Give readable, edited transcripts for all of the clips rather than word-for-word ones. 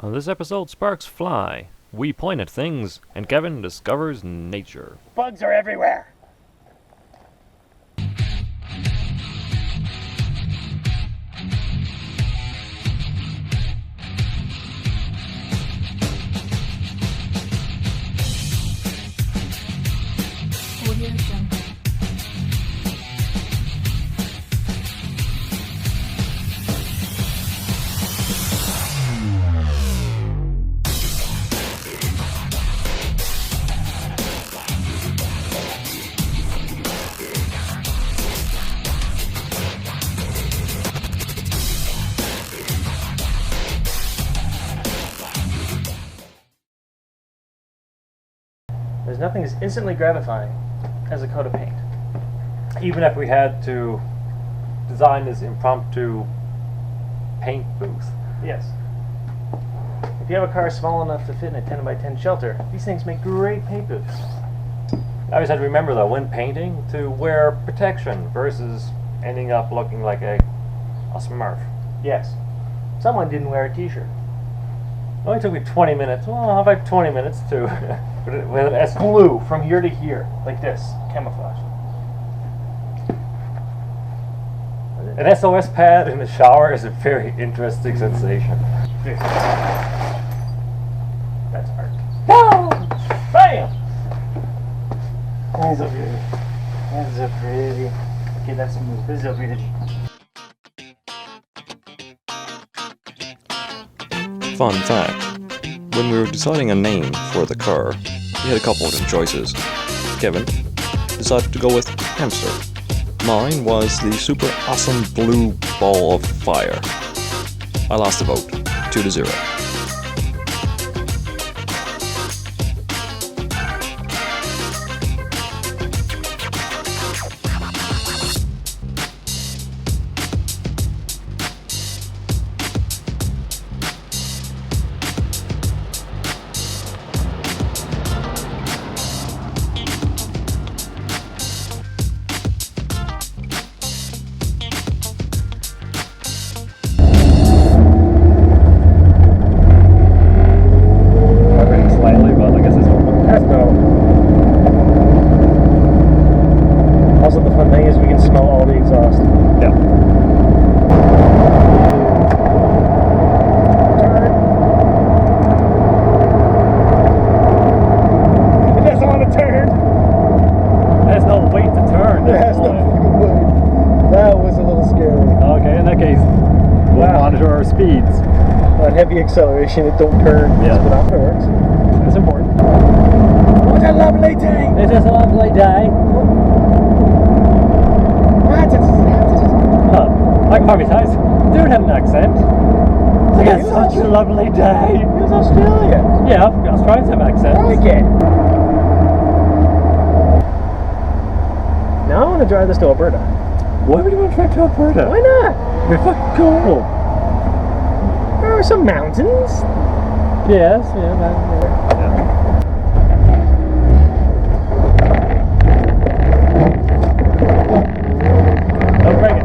On this episode, sparks fly. We point at things, and Kevin discovers nature. Bugs are everywhere. There's nothing as instantly gratifying as a coat of paint. Even if we had to design this impromptu paint booth. Yes. If you have a car small enough to fit in a 10 by 10 shelter, these things make great paint booths. I always had to remember, though, when painting, to wear protection versus ending up looking like a smurf. Yes. Someone didn't wear a t-shirt. It only took me 20 minutes. Well, how about 20 minutes to... with an S. Glue from here to here, like this, camouflage. An SOS pad in the shower is a very interesting sensation. That's art. Whoa! Bam! That's so pretty. That's so pretty. Okay, that's smooth. This is so pretty. Fun fact, when we were deciding a name for the car, we had a couple of different choices. Kevin decided to go with Hamster. Mine was the super awesome blue ball of fire. I lost the vote, 2-0. Also, the fun thing is we can smell all the exhaust. Yeah. Turn. It doesn't want to turn. There's no weight to turn. It has no weight. That was a little scary. Okay, in that case, we'll monitor our speeds. On heavy acceleration, it don't turn. Yeah. But after it works. That's important. What a lovely day! It is a lovely day. I can probably tell you, dude had an accent. It's such a lovely day. It was Australia. Yeah, Australians have accents. Okay. Now I want to drive this to Alberta. Why would you want to drive to Alberta? Why not? We're fucking cool. There are some mountains. Yes, yeah, man. Yeah. Don't break it.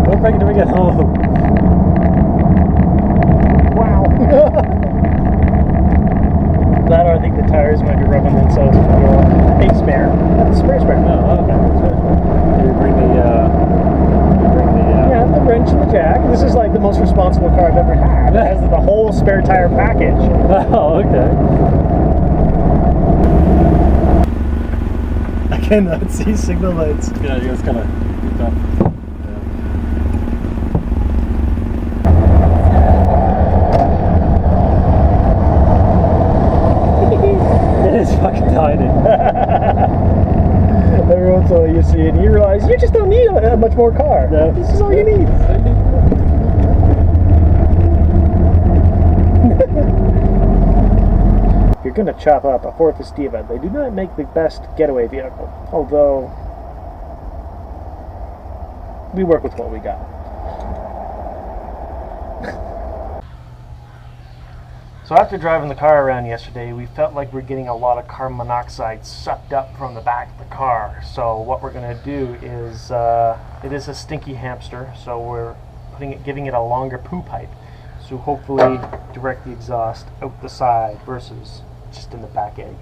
Don't break it till we get home. Wow. That or I think the tires might be rubbing themselves with a spare. Spare. Oh, okay. You bring the Yeah, the wrench and the jack. This is like the most responsible car I've ever had. It has the whole spare tire package. Oh, okay. I cannot see signal lights. Yeah, you guys kind of picked up. It is fucking tiny. Every once in a while you see it and you realize you just don't need a much more car. No. This is all you need. If you're going to chop up a Ford Festiva, they do not make the best getaway vehicle. Although, we work with what we got. So after driving the car around yesterday, we felt like we're getting a lot of carbon monoxide sucked up from the back of the car. So what we're going to do is, it is a stinky hamster, so we're giving it a longer poo pipe. So hopefully direct the exhaust out the side versus just in the back egg.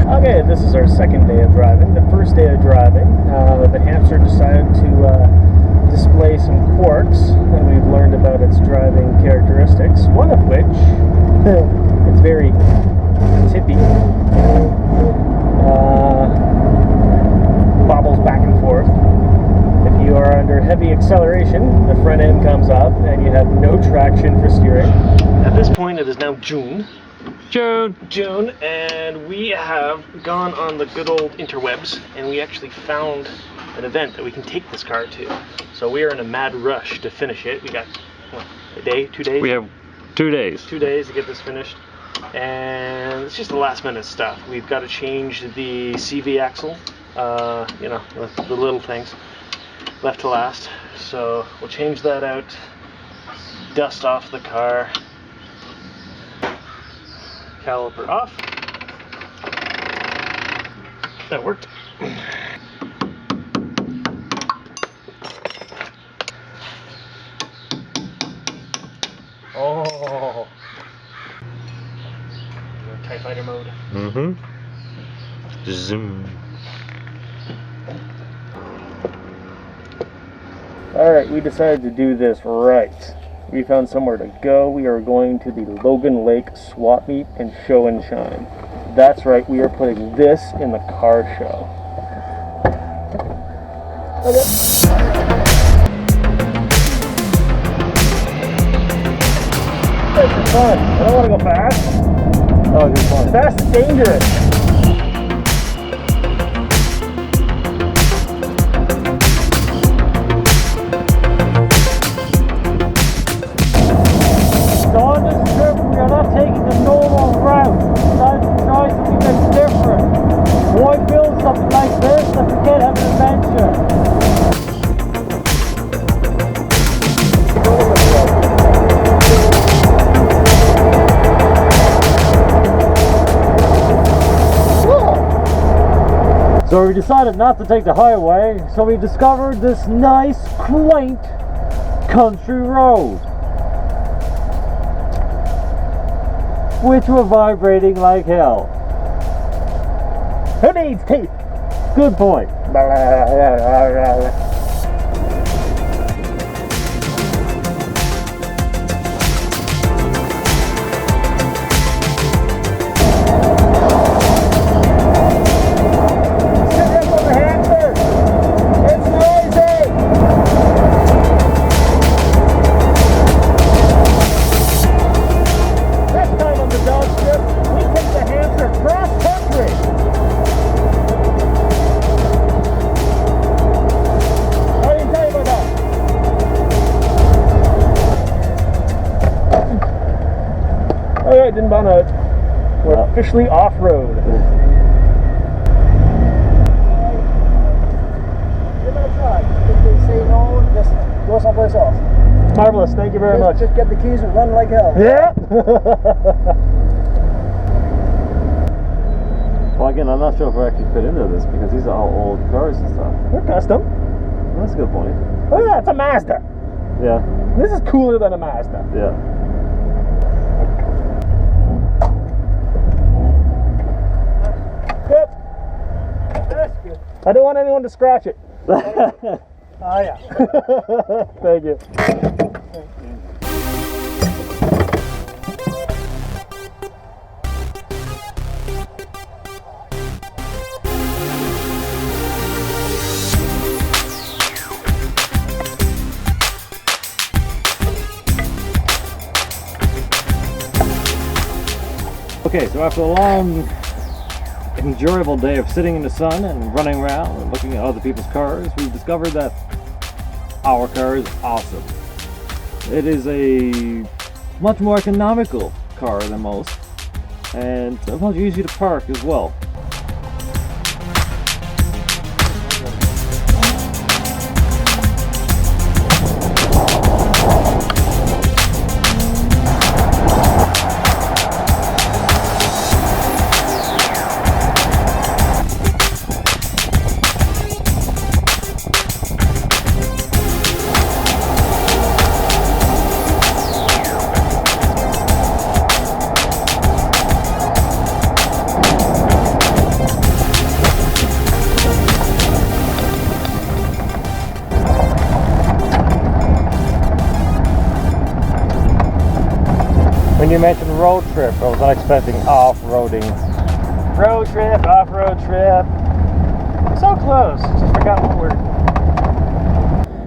Okay, this is our second day of driving. The first day of driving, the hamster decided to display some quirks that we've learned about its driving characteristics. One of which, it's very tippy, bobbles back and forth. If you are under heavy acceleration, the front end comes up and you have no traction for steering. At this point, it is now June, and we have gone on the good old interwebs, and we actually found an event that we can take this car to. So we are in a mad rush to finish it. We got, what, a day, 2 days? We have 2 days. 2 days to get this finished, and it's just the last minute stuff. We've got to change the CV axle, you know, the little things left to last. So we'll change that out, dust off the car, caliper off. That worked. Oh, TIE Fighter mode. Mm-hmm. Zoom. Alright, we decided to do this right. We found somewhere to go. We are going to the Logan Lake Swap Meet and Show and Shine. That's right, we are putting this in the car show. Okay. This is fun. I don't want to go fast. Oh, it's fun. Fast is dangerous. So on this trip, we are not taking the normal route. We decided to try something that's different. Why build something like this if we can't have an adventure? So we decided not to take the highway, so we discovered this nice, quaint country road, which were vibrating like hell. Who needs teeth? Good point. Alright, didn't burn out. We're officially off-road. Get outside. If they say no, just go someplace else. Marvelous, thank you very much. Just get the keys and run like hell. Yeah! Well, again, I'm not sure if we actually fit into this because these are all old cars and stuff. They're custom. Well, that's a good point. Look at that, it's a Mazda. Yeah. This is cooler than a Mazda. Yeah. Good. That's good. I don't want anyone to scratch it. Oh yeah. Thank you. Okay, so after a long, enjoyable day of sitting in the sun and running around and looking at other people's cars, we've discovered that our car is awesome. It is a much more economical car than most, and much easier to park as well. When you mentioned road trip, I was not expecting off-roading. Road trip, off-road trip. So close. Just forgot what word.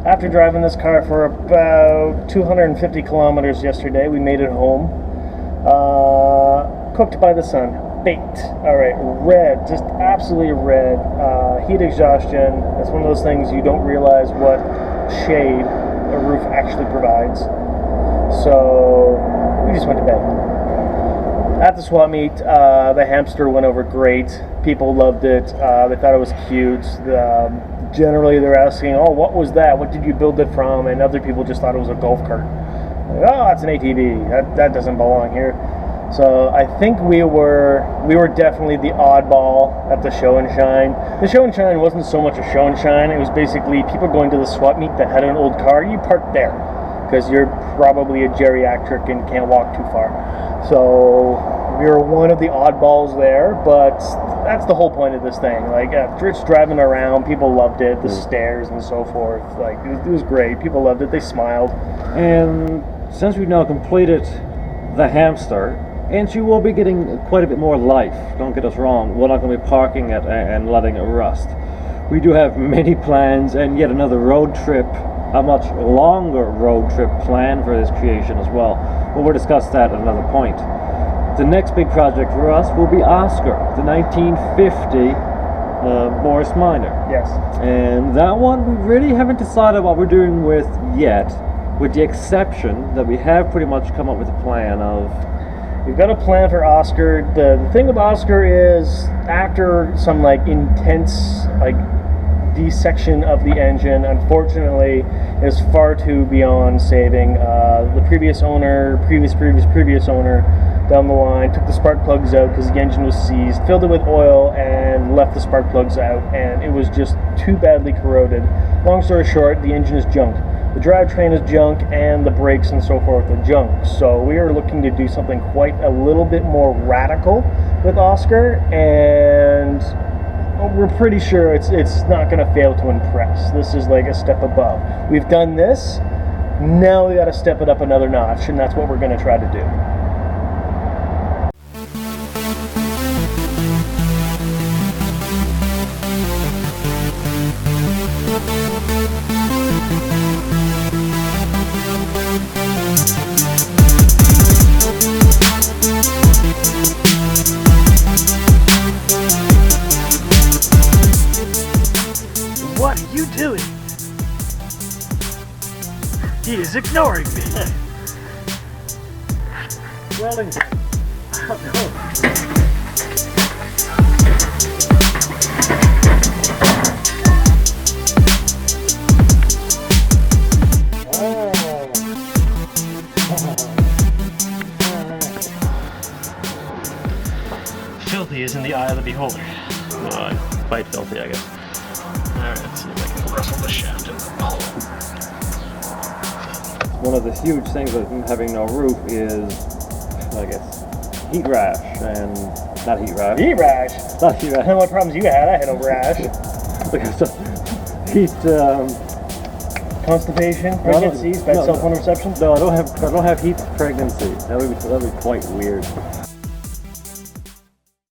After driving this car for about 250 kilometers yesterday, we made it home. Cooked by the sun. Baked. Alright, red. Just absolutely red. Heat exhaustion. That's one of those things you don't realize what shade a roof actually provides. So, we just went to bed. At the swap meet, the hamster went over great. People loved it. They thought it was cute. Generally, they're asking, "Oh, what was that? What did you build it from?" And other people just thought it was a golf cart. Like, "Oh, that's an ATV. That doesn't belong here." So I think we were definitely the oddball at the show and shine. The show and shine wasn't so much a show and shine. It was basically people going to the swap meet that had an old car. You park there because you're probably a geriatric and can't walk too far. So we were one of the oddballs there, but that's the whole point of this thing. Like, just driving around, people loved it, the stairs and so forth. Like, it was great. People loved it. They smiled. And since we've now completed the hamster, and she will be getting quite a bit more life, don't get us wrong, we're not going to be parking it and letting it rust. We do have many plans and yet another road trip, a much longer road trip planned for this creation as well. But we'll discuss that at another point. The next big project for us will be Oscar, the 1950 Morris Minor. Yes. And that one we really haven't decided what we're doing with yet, with the exception that we have pretty much come up with a plan of... We've got a plan for Oscar. The thing with Oscar is, after some intense dissection of the engine, unfortunately, is far too beyond saving. The previous owner down the line took the spark plugs out because the engine was seized, filled it with oil, and left the spark plugs out, and it was just too badly corroded. Long story short, the engine is junk. The drivetrain is junk, and the brakes and so forth are junk. So we are looking to do something quite a little bit more radical with Oscar, and we're pretty sure it's not going to fail to impress. This is like a step above. We've done this, now we got to step it up another notch, and that's what we're going to try to do. What are you doing? He is ignoring me. Wellington. Filthy is in the eye of the beholder. Quite filthy, I guess. Alright, let's see if I can rustle the shaft in the hole. One of the huge things of having no roof is, I guess, heat rash, and not heat rash. Heat rash? Not heat I rash. know what problems you had. I had a rash. Heat. Constipation, pregnancy, bad cell phone reception. No, I don't have heat pregnancy. That would be quite weird.